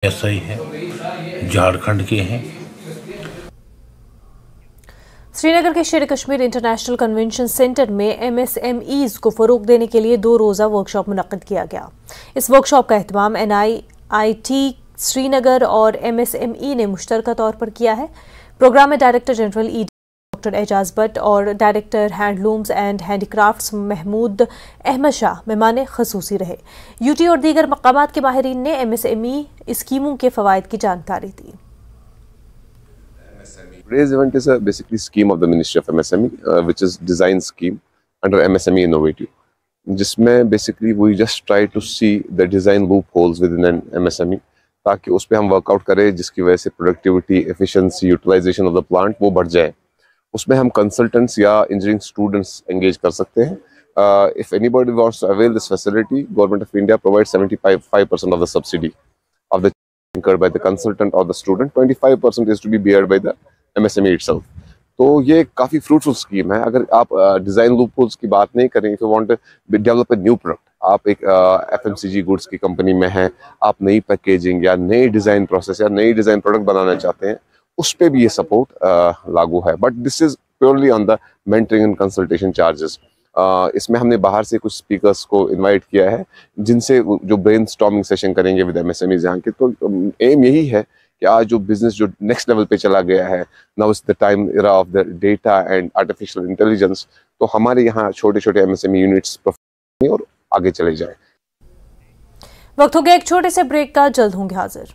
SI है, झारखंड के हैं। श्रीनगर के शेर कश्मीर इंटरनेशनल कन्वेंशन सेंटर में एमएसएमईज को फरोग देने के लिए 2 रोज़ा वर्कशॉप मुनक्किद किया गया। इस वर्कशॉप का एहतमाम NIIT श्रीनगर और MSME ने मुश्तरका तौर पर किया है। प्रोग्राम में director general ED doctor Ejaz Bhat और director handlooms and handicrafts Mahmood Ahmad Shah मेहमान खसूसी रहे। UT और दीगर मकामात के माहिरीन ने MSME स्कीमों के फवायद की जानकारी दी। Today's event is basically scheme of the Ministry of MSME, which is design scheme under MSME Innovative, जिसमें basically we just try to see the design loopholes within an MSME, ताकि उस पर हम वर्कआउट करें जिसकी वजह से productivity, efficiency, utilisation of the plant वो बढ़ जाए। उसमें हम कंसल्टेंट्स या इंजीनियरिंग स्टूडेंट्स एंगेज कर सकते हैं। If anybody wants to avail this facility, Government of India provides 75% of the subsidy of the incurred by the consultant or the student. 25% is to be bared by the MSME itself. तो ये काफ़ी fruitful scheme है। अगर आप design loopholes की बात नहीं करें, if you want to develop a new product, आप एक FMCG गुड्स की कंपनी में हैं, आप नई पैकेजिंग या नई डिज़ाइन प्रोसेस या नई डिज़ाइन प्रोडक्ट बनाना चाहते हैं, उस पर भी ये सपोर्ट लागू है। But this is purely on the mentoring and consultation charges. इसमें हमने बाहर से कुछ स्पीकर्स को इनवाइट किया है, जिनसे जो ब्रेनस्टॉर्मिंग सेशन करेंगे विद MSMEs यहाँ के। तो एम यही है कि आज जो बिजनेस जो नेक्स्ट लेवल पे चला गया है, now is the time era of the data and artificial intelligence, तो हमारे यहाँ छोटे छोटे MSME यूनिट्स और आगे चले जाए। वक्त हो गया एक छोटे से ब्रेक का, जल्द होंगे हाजिर।